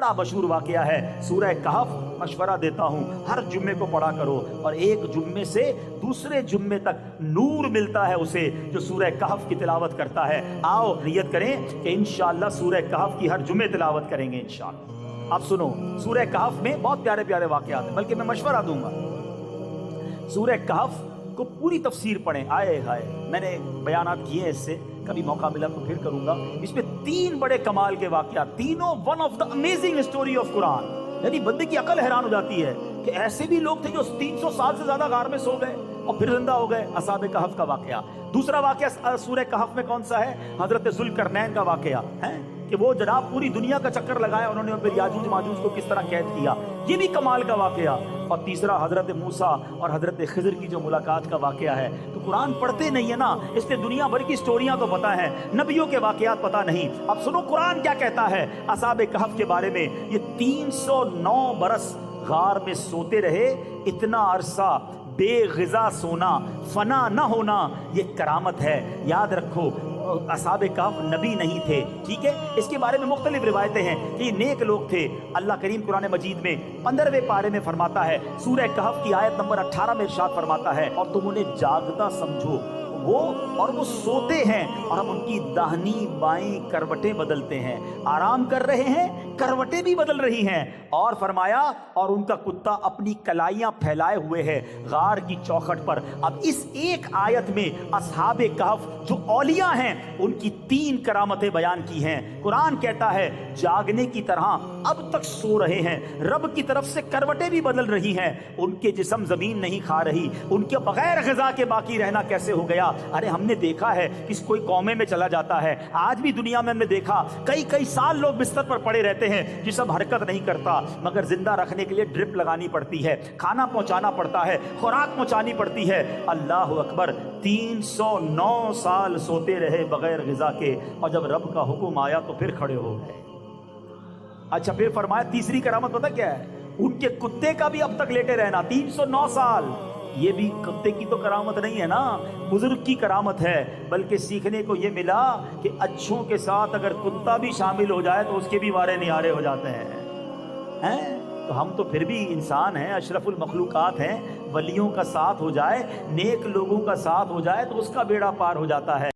बड़ा मशहूर वाकया है सूरह कहफ। मशवरा देता हूँ हर जुम्मे को पढ़ा करो, और एक जुम्मे से दूसरे जुम्मे तक नूर मिलता है उसे जो सूरह कहफ की तिलावत करता है। आओ नियत करें कि इंशाअल्लाह सूरह कहफ की हर जुम्मे तिलावत करेंगे इंशाअल्लाह। आप सुनो, सूरह कहफ में बहुत प्यारे प्यारे वाकयात हैं, बल्कि मैं मशवरा दूंगा सूरह कहफ को पूरी तफसीर पढ़ें। आए हाय, मैंने बयानात किए हैं इससे, कभी मौका मिला तो फिर करूंगा। इसमें 3 बड़े कमाल के वाकयात, तीनों one of the amazing story of Quran. यानी बंदे की अकल हैरान हो जाती है कि ऐसे भी लोग थे जो 300 साल से ज्यादा गार में सो गए और फिर जिंदा हो गए। असहाब कहफ का वाकया। दूसरा वाकया सूरह कहफ में कौन सा है? हजरत जुल्करनैन का वाकया है कि वो जनाब पूरी दुनिया का चक्कर लगाया उन्होंने, फिर याजूज माजूज को किस तरह कैद किया, ये भी कमाल का वाकया। और तीसरा हजरत मूसा और हजरत खिज़र की जो मुलाकात का वाकया है। तो कुरान पढ़ते नहीं है ना, इसलिए दुनिया भर की स्टोरियां तो पता है, नबियों के वाकयात पता नहीं। अब सुनो कुरान क्या कहता है असहाब कहफ के बारे में। ये 309 बरस गार में सोते रहे, इतना अरसा बेग़िज़ा सोना, फना न होना, ये करामत है। याद रखो असहाब कहफ नबी नहीं थे, ठीक है। इसके बारे में मुख्तलिफ रिवायतें हैं कि ये नेक लोग थे। अल्लाह करीम कुरान मजीद में 15वें पारे में फरमाता है, सूरह कहफ की आयत नंबर 18 में इरशाद फरमाता है, और तुम उन्हें जागता समझो वो सोते हैं और हम उनकी दाहिनी बाईं करवटें बदलते हैं। आराम कर रहे हैं, करवटें भी बदल रही हैं। और फरमाया और उनका कुत्ता अपनी कलाइयां फैलाए हुए है गार की चौखट पर। अब इस एक आयत में असहाब कहफ जो औलिया हैं उनकी 3 करामतें बयान की हैं। कुरान कहता है जागने की तरह अब तक सो रहे हैं, रब की तरफ से करवटें भी बदल रही हैं, उनके जिस्म जमीन नहीं खा रही, उनके बगैर ग़िज़ा के बाकी रहना कैसे हो गया। अरे हमने देखा है कि कोई कौमे में चला जाता है, आज भी दुनिया में हमने देखा कई कई साल लोग बिस्तर पर पड़े रहते हैं, जिस्म हरकत नहीं करता, मगर जिंदा रखने के लिए ड्रिप लगानी पड़ती है, खाना पहुंचाना पड़ता है, खुराक पहुंचानी पड़ती है। अल्लाह अकबर, 309 साल सोते रहे बगैर ग़िज़ा के, और जब रब का हुक्म आया तो फिर खड़े हो गए। अच्छा, फिर फरमाया तीसरी करामत पता क्या है? उनके कुत्ते का भी अब तक लेटे रहना 309 साल। ये भी कुत्ते की तो करामत नहीं है ना, बुजुर्ग की करामत है। बल्कि सीखने को ये मिला कि अच्छों के साथ अगर कुत्ता भी शामिल हो जाए तो उसके भी वारे निहारे हो जाते हैं। तो हम तो फिर भी इंसान हैं, अशरफुल मखलूकात हैं। वलियों का साथ हो जाए, नेक लोगों का साथ हो जाए तो उसका बेड़ा पार हो जाता है।